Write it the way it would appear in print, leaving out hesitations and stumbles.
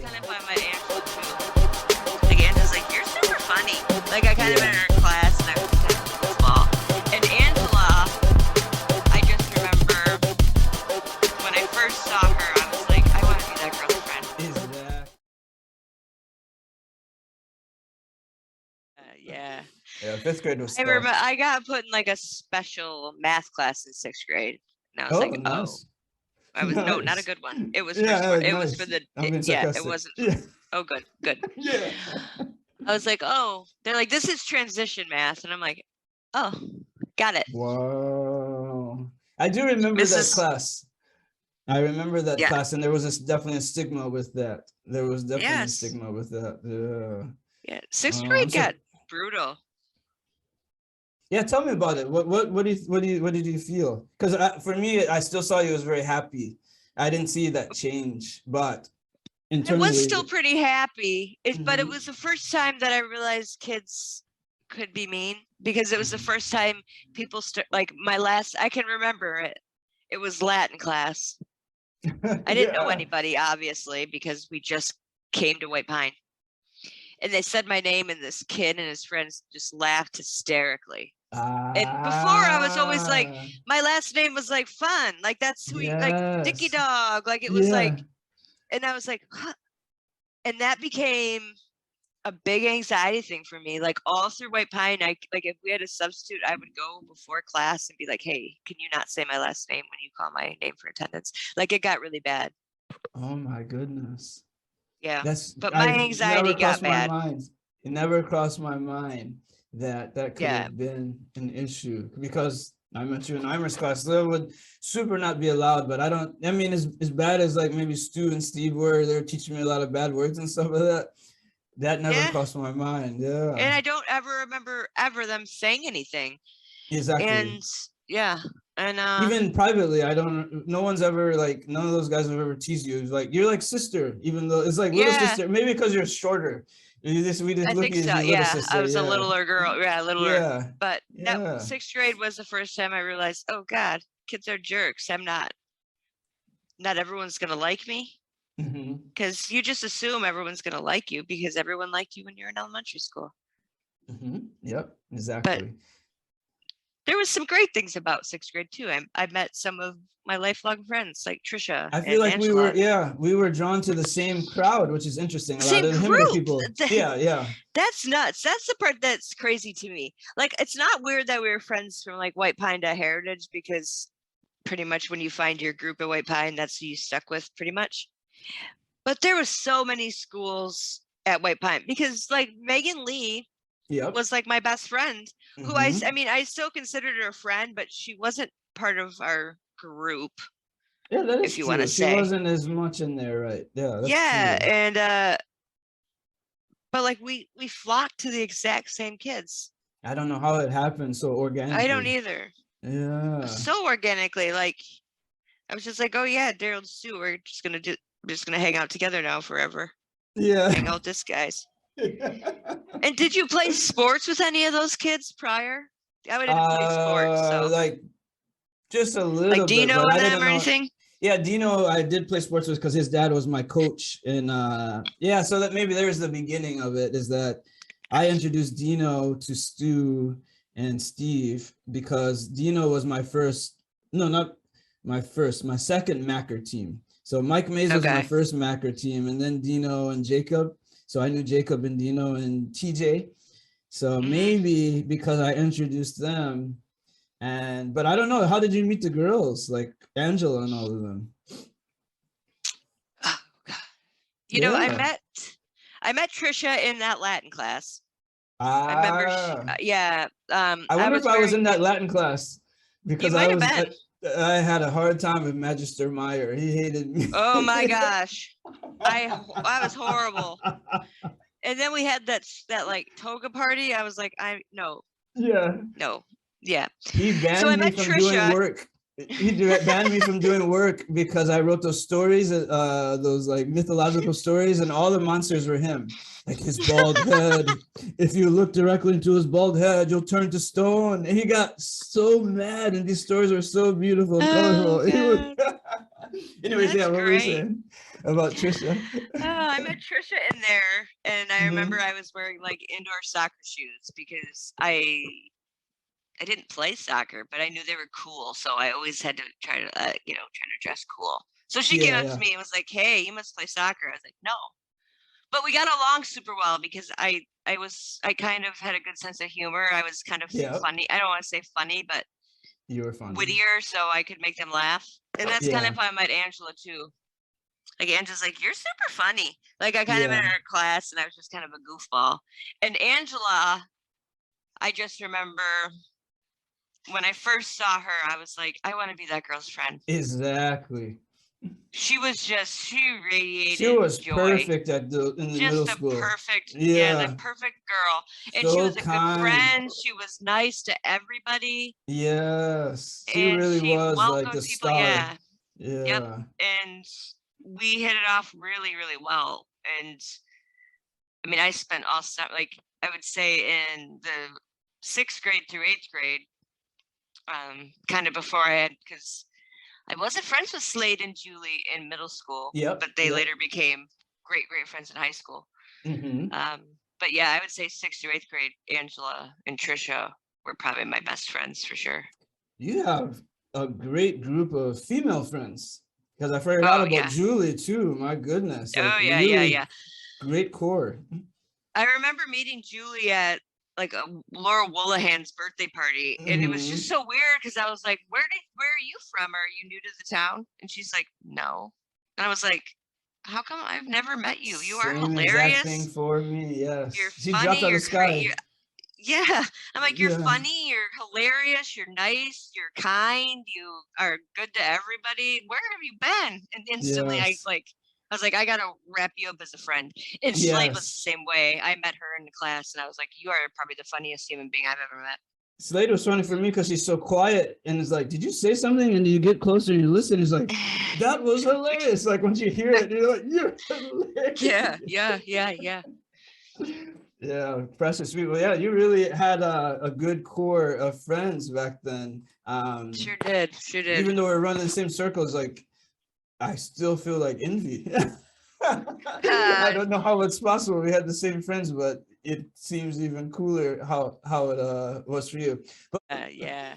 kind of by my Angela too. Like Angela's like, you're super funny. Like I kind of in Yeah. her class and I was kind of small. And Angela, I just remember when I first saw her, I was like, I want to be that girl's friend. Is that? Yeah. Yeah, fifth grade was I remember tough. I got put in like a special math class in sixth grade. And I was Oh, like, oh, nice. I was no, not a Nice. good one. It was for Yeah, smart. It was for nice. the I'm being yeah. It sarcastic. wasn't. Yeah. Oh, good, good. Yeah. I was like, oh, they're like, this is transition math, and I'm like, oh, got it. Wow. I do remember that Mrs. class. I remember that Yeah, class, and there was definitely a stigma with that. There was definitely a yes, stigma with that. Yeah. yeah. Sixth I'm grade so got brutal. yeah. Tell me about it. What did you feel? Because for me, I still saw you as very happy. I didn't see that change, but I was internally, still pretty happy, but it mhm, was the first time that I realized kids could be mean because it was the first time people like my last. I can remember it. It was Latin class. I didn't know yeah. anybody, obviously, because we just came to White Pine. And they said my name, and this kid and his friends just laughed hysterically. And before I was always like, Ah, my last name was like fun, like that's sweet, like Dicky yes. Dog, like it was Yeah. like, and I was like, huh. And that became a big anxiety thing for me. Like all through White Pine, I like if we had a substitute, I would go before class and be like, hey, can you not say my last name when you call my name for attendance? Like it got really bad. Oh my goodness. Yeah. That's But my I anxiety never got crossed my bad. mind. It never crossed my mind that that could Yeah. have been an issue because I met you in Imer's class. That would super not be allowed, but I don't. I mean, as bad as like maybe Stu and Steve were, they're teaching me a lot of bad words and stuff like that. That never Yeah. crossed my mind. Yeah, And I don't ever remember ever them saying anything. exactly. And yeah. And Even privately, I don't. No one's ever like none of those guys have ever teased you. It's like you're like sister, even though it's like little yeah, sister. Maybe because you're shorter. We just I look think at you as so. your little Yeah. I sister. was a Yeah, littler girl. Yeah, littler. yeah, But that yeah. sixth grade was the first time I realized, oh God, kids are jerks. I'm not everyone's gonna like me. Hmm. Because you just assume everyone's gonna like you because everyone liked you when you were in elementary school. Hmm. Yep, But exactly. there was some great things about sixth grade too. I met some of my lifelong friends like Trisha I feel and like Angela. we were drawn to the same crowd, which is interesting. A lot Same of him and the group. people. Yeah, yeah. That's nuts. That's the part that's crazy to me. Like, it's not weird that we were friends from like White Pine to Heritage because pretty much when you find your group at White Pine, that's who you stuck with pretty much. But there was so many schools at White Pine because like Megan Lee Yep. was like my best friend who Hmm. I mean, I still considered her a friend, but she wasn't part of our group, Yeah, that is if you want to true. She say. wasn't as much in there, right? Yeah, that's Yeah. true. And, but like we flocked to the exact same kids. I don't know how it happened so I don't organically. either. Yeah. So organically, like I was just like, oh yeah, Daryl and Sue, we're just gonna hang out together now forever. Yeah. Hang out with this guys. And did you play sports with any of those kids prior? I didn't play sports, so Like just a like little bit, Dino but and I them didn't or know. anything? Yeah, Dino, I did play sports with because his dad was my coach. And yeah, so that maybe there's the beginning of it is that I introduced Dino to Stu and Steve because Dino was my first, no, not my first, my second Macker team. So Mike Mays was my Okay. first Macker team, and then Dino and Jacob. So I knew Jacob and Dino and TJ. So Mm-hmm. maybe because I introduced them, but I don't know. How did you meet the girls, like Angela and all of them? Oh, God. You know, Yeah. I met Trisha in that Latin class. I remember she, Ah, yeah. I I wonder if was I was in wearing that Latin class you because might have been. I had a hard time with Magister Meyer. He hated me. Oh my gosh. I was horrible. And then we had that like toga party. I was like, no, Yeah. no. Yeah. He So I banned me met from doing Trisha. work. Banned me from doing work because I wrote those stories, those like mythological stories, and all the monsters were him. Like his bald head. If you look directly into his bald head, you'll turn to stone. And he got so mad, and these stories were so beautiful and Oh colorful. He was... God. Anyways, yeah, That's what were you great. saying? about Trisha. I met Trisha in there, and I remember Mhm. I was wearing like indoor soccer shoes because I didn't play soccer, but I knew they were cool, so I always had to try to try to dress cool. So she came Yeah, up to yeah, me and was like, "Hey, you must play soccer." I was like, "No," but we got along super well because I kind of had a good sense of humor. I was kind of yeah. funny. I don't want to say funny, but You were funny. wittier, so I could make them laugh. And that's kind Yeah, of how I met Angela too. Like Angela's like, "You're super funny." Like I kind of met yeah. her in class, and I was just kind of a goofball. And Angela, I just remember when I first saw her, I was like, I want to be that girl's friend. Exactly. She She radiated was joy. perfect in the middle Just a school. perfect, yeah, the Yeah, perfect girl. And she so was a good kind. friend. She was nice to everybody. Yes, she And really she was like the welcomed people. star. Yeah. Yep. Yeah. And we hit it off really, really well. And I mean, I spent all summer, like I would say in the 6th grade through 8th grade, kind of before I had, because I wasn't friends with Slade and Julie in middle school, Yep. but they Yep. later became great, great friends in high school. Hmm. But yeah, I would say 6th through 8th grade, Angela and Trisha were probably my best friends for sure. You have a great group of female friends because I forgot Oh about yeah. Julie too. My goodness, like Oh yeah, yeah, really yeah. great core. I remember meeting Julie at like a Laura Woolahan's birthday party, and it was just Hmm. so weird because I was like, where are you from? Are you new to the town?" And she's like, "No." And I was like, "How come I've never met you? You are Same exact thing hilarious. for me. You're Yes, she dropped funny. out of You're the sky. crazy." Yeah. I'm like, "You're Yeah. funny. You're hilarious. You're nice. You're kind. You are good to everybody. Where have you been?" And instantly, Yes. I was like, "I gotta wrap you up as a friend." And Slade was the Yes. same way. I met her in the class, and I was like, "You are probably the funniest human being I've ever met." Slade was funny for me because she's so quiet and it's like, did you say something? And you get closer and you listen. It's like, that was hilarious. Like once you hear it, you're like, you're Yeah, hilarious. yeah, yeah, yeah. Yeah, precious people. Yeah, you really had a good core of friends back then. Sure did. Sure did. Even though we're running the same circles, like I still feel like envy. I don't know how it's possible. We had the same friends, but it seems even cooler how it was for you. But Yeah.